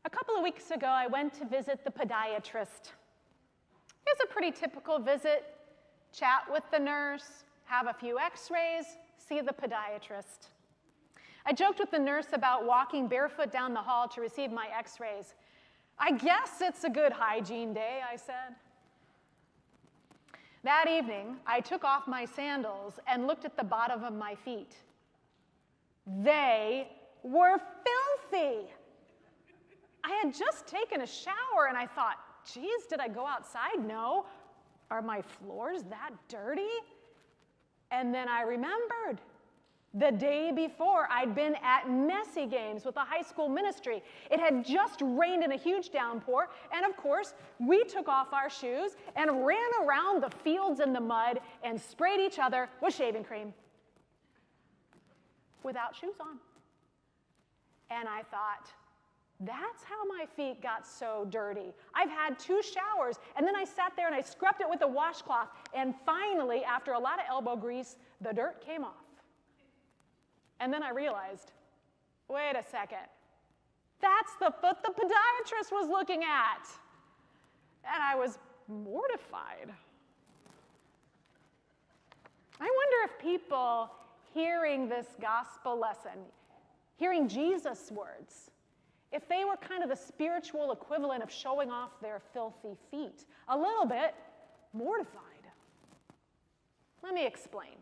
A couple of weeks ago, I went to visit the podiatrist. It was a pretty typical visit. Chat with the nurse, have a few x-rays, see the podiatrist. I joked with the nurse about walking barefoot down the hall to receive my x-rays. I guess it's a good hygiene day, I said. That evening, I took off my sandals and looked at the bottom of my feet. They were filthy. I had just taken a shower and I thought, geez, did I go outside? No. Are my floors that dirty? And then I remembered the day before I'd been at Messy Games with the high school ministry. It had just rained in a huge downpour, and of course, we took off our shoes and ran around the fields in the mud and sprayed each other with shaving cream without shoes on. And I thought, that's how my feet got so dirty. I've had 2 showers, and then I sat there and I scrubbed it with a washcloth, and finally, after a lot of elbow grease, the dirt came off. And then I realized, wait a second, that's the foot the podiatrist was looking at. And I was mortified. I wonder if people hearing this gospel lesson, hearing Jesus' words, if they were kind of the spiritual equivalent of showing off their filthy feet, a little bit mortified. Let me explain.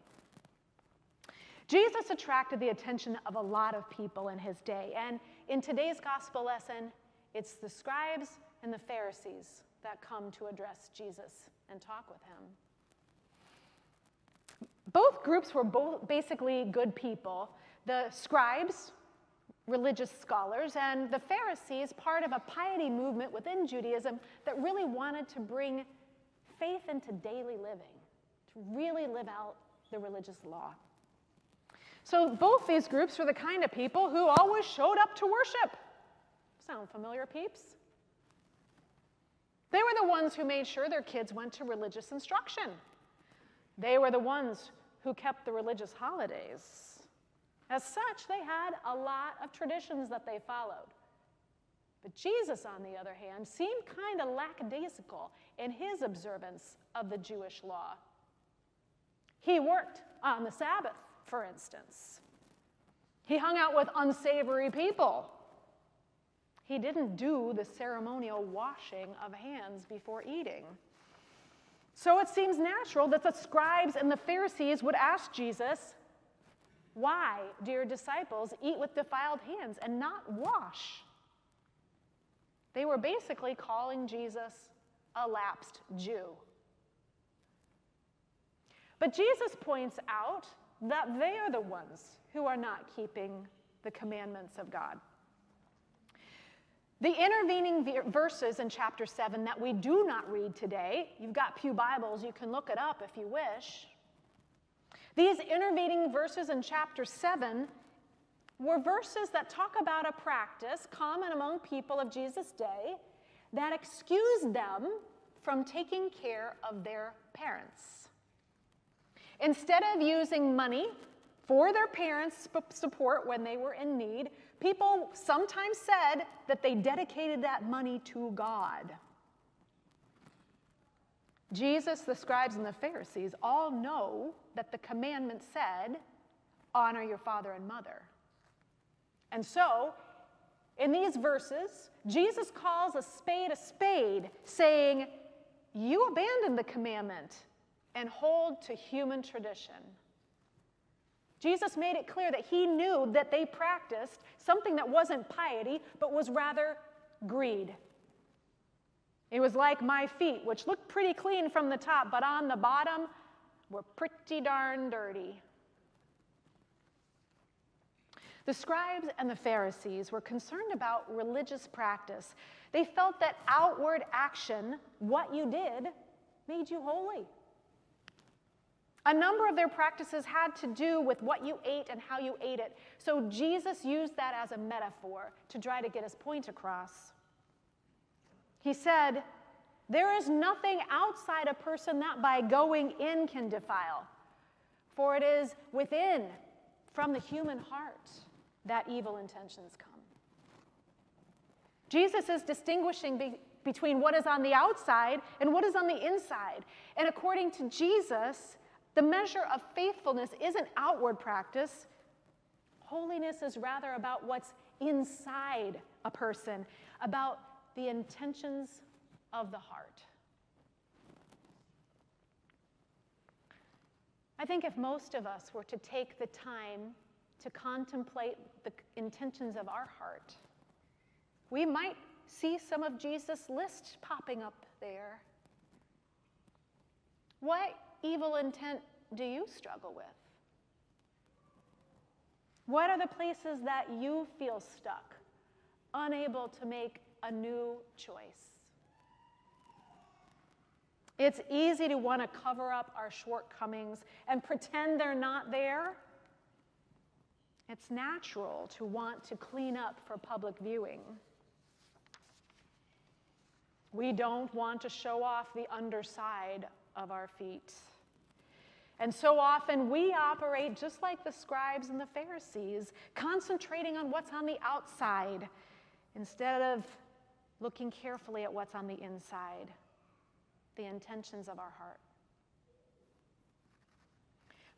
Jesus attracted the attention of a lot of people in his day, and in today's gospel lesson, it's the scribes and the Pharisees that come to address Jesus and talk with him. Both groups were basically good people. The scribes, religious scholars, and the Pharisees, part of a piety movement within Judaism that really wanted to bring faith into daily living, to really live out the religious law. So both these groups were the kind of people who always showed up to worship. Sound familiar, peeps? They were the ones who made sure their kids went to religious instruction. They were the ones who kept the religious holidays. As such, they had a lot of traditions that they followed. But Jesus, on the other hand, seemed kind of lackadaisical in his observance of the Jewish law. He worked on the Sabbath, for instance. He hung out with unsavory people. He didn't do the ceremonial washing of hands before eating. So it seems natural that the scribes and the Pharisees would ask Jesus, why do your disciples eat with defiled hands and not wash? They were basically calling Jesus a lapsed Jew. But Jesus points out that they are the ones who are not keeping the commandments of God. The intervening verses in chapter 7 that we do not read today, you've got Pew Bibles, you can look it up if you wish. These intervening verses in chapter 7 were verses that talk about a practice common among people of Jesus' day that excused them from taking care of their parents. Instead of using money for their parents' support when they were in need, people sometimes said that they dedicated that money to God. Jesus, the scribes, and the Pharisees all know that the commandment said, honor your father and mother. And so, in these verses, Jesus calls a spade, saying, you abandoned the commandment and hold to human tradition. Jesus made it clear that he knew that they practiced something that wasn't piety, but was rather greed. It was like my feet, which looked pretty clean from the top, but on the bottom were pretty darn dirty. The scribes and the Pharisees were concerned about religious practice. They felt that outward action, what you did, made you holy. A number of their practices had to do with what you ate and how you ate it. So Jesus used that as a metaphor to try to get his point across. He said, there is nothing outside a person that by going in can defile, for it is within, from the human heart, that evil intentions come. Jesus is distinguishing between what is on the outside and what is on the inside. And according to Jesus, the measure of faithfulness isn't outward practice. Holiness is rather about what's inside a person, about the intentions of the heart. I think if most of us were to take the time to contemplate the intentions of our heart, we might see some of Jesus' list popping up there. What evil intent do you struggle with? What are the places that you feel stuck, unable to make a new choice? It's easy to want to cover up our shortcomings and pretend they're not there. It's natural to want to clean up for public viewing. We don't want to show off the underside of our feet. And so often we operate just like the scribes and the Pharisees, concentrating on what's on the outside instead of looking carefully at what's on the inside, the intentions of our heart.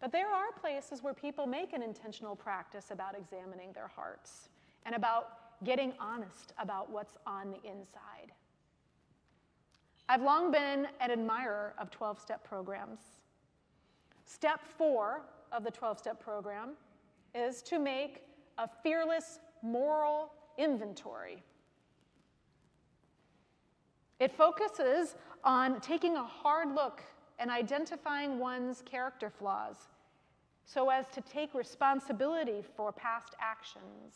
But there are places where people make an intentional practice about examining their hearts and about getting honest about what's on the inside. I've long been an admirer of 12-step programs. Step 4 of the 12-step program is to make a fearless moral inventory. It focuses on taking a hard look and identifying one's character flaws so as to take responsibility for past actions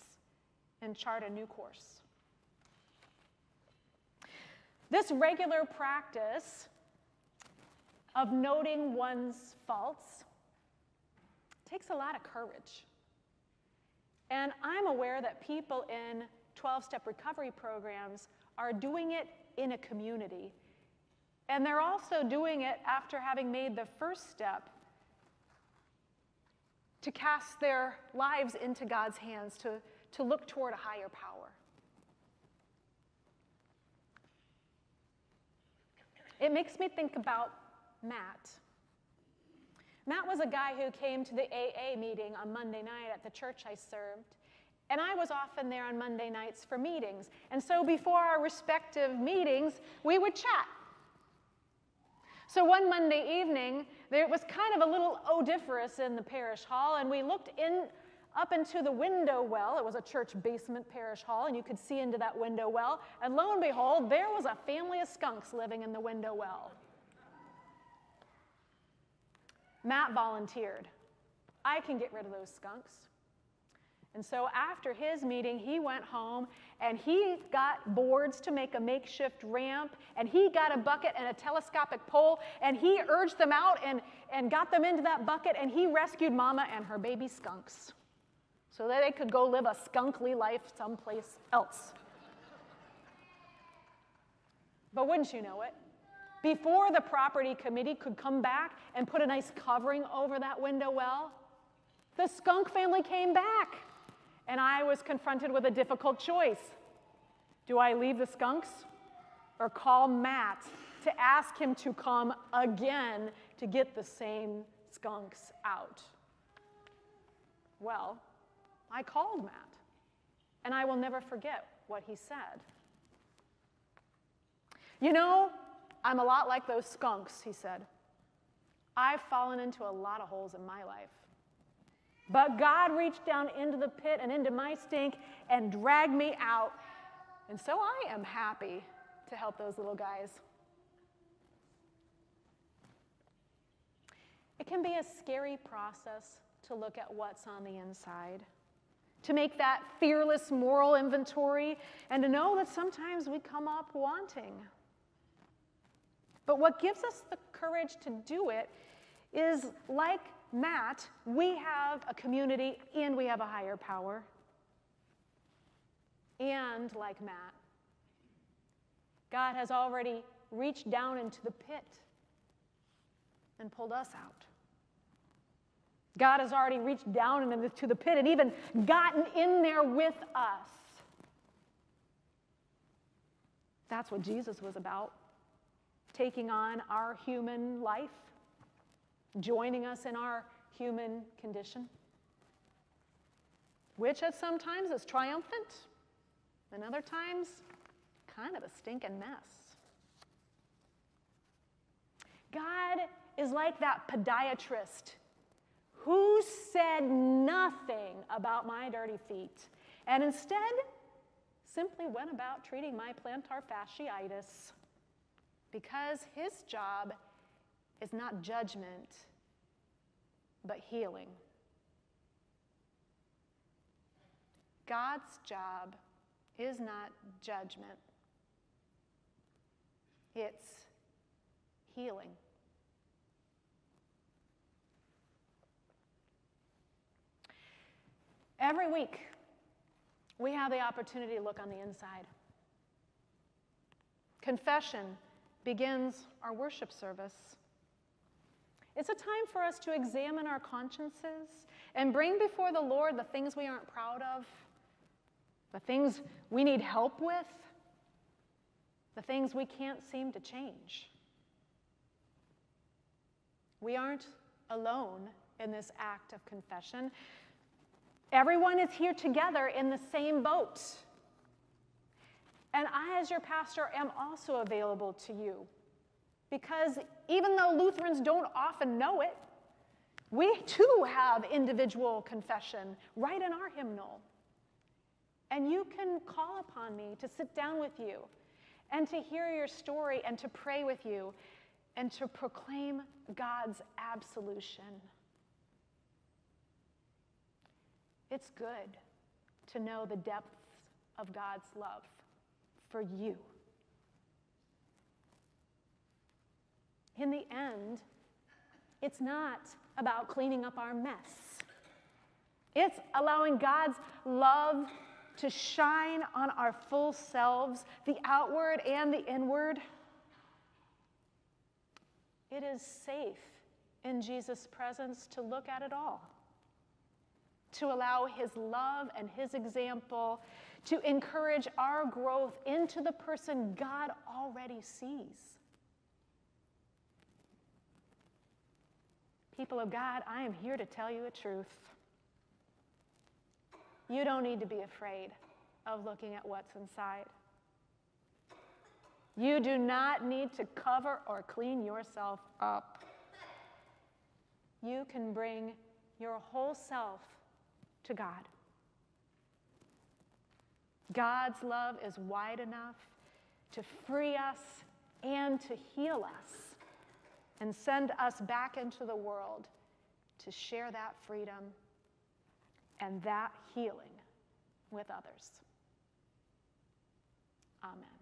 and chart a new course. This regular practice of noting one's faults takes a lot of courage. And I'm aware that people in 12-step recovery programs are doing it in a community. And they're also doing it after having made the first step to cast their lives into God's hands, to look toward a higher power. It makes me think about Matt. Matt was a guy who came to the AA meeting on Monday night at the church I served, and I was often there on Monday nights for meetings. And so before our respective meetings, we would chat. So one Monday evening, there was kind of a little odoriferous in the parish hall, and we looked up into the window well. It was a church basement parish hall, and you could see into that window well. And lo and behold, there was a family of skunks living in the window well. Matt volunteered. I can get rid of those skunks. And so after his meeting, he went home, and he got boards to make a makeshift ramp, and he got a bucket and a telescopic pole, and he urged them out and got them into that bucket, and he rescued Mama and her baby skunks so that they could go live a skunkly life someplace else. But wouldn't you know it, before the property committee could come back and put a nice covering over that window well, the skunk family came back, and I was confronted with a difficult choice. Do I leave the skunks or call Matt to ask him to come again to get the same skunks out? Well, I called Matt, and I will never forget what he said. You know, I'm a lot like those skunks, he said. I've fallen into a lot of holes in my life. But God reached down into the pit and into my stink and dragged me out. And so I am happy to help those little guys. It can be a scary process to look at what's on the inside, to make that fearless moral inventory, and to know that sometimes we come up wanting. But what gives us the courage to do it is, like Matt, we have a community and we have a higher power. And like Matt, God has already reached down into the pit and pulled us out. God has already reached down into the pit and even gotten in there with us. That's what Jesus was about, taking on our human life, joining us in our human condition, which at some times is triumphant, and other times kind of a stinking mess. God is like that podiatrist who said nothing about my dirty feet and instead simply went about treating my plantar fasciitis, because his job is not judgment, but healing. God's job is not judgment, it's healing. Every week, we have the opportunity to look on the inside. Confession begins our worship service. It's a time for us to examine our consciences and bring before the Lord the things we aren't proud of, the things we need help with, the things we can't seem to change. We aren't alone in this act of confession. Everyone is here together in the same boat. And I, as your pastor, am also available to you, because even though Lutherans don't often know it, we too have individual confession right in our hymnal. And you can call upon me to sit down with you and to hear your story and to pray with you and to proclaim God's absolution. It's good to know the depths of God's love for you. In the end, it's not about cleaning up our mess. It's allowing God's love to shine on our full selves, the outward and the inward. It is safe in Jesus' presence to look at it all, to allow his love and his example to encourage our growth into the person God already sees. People of God, I am here to tell you a truth. You don't need to be afraid of looking at what's inside. You do not need to cover or clean yourself up. You can bring your whole self to God. God's love is wide enough to free us and to heal us and send us back into the world to share that freedom and that healing with others. Amen.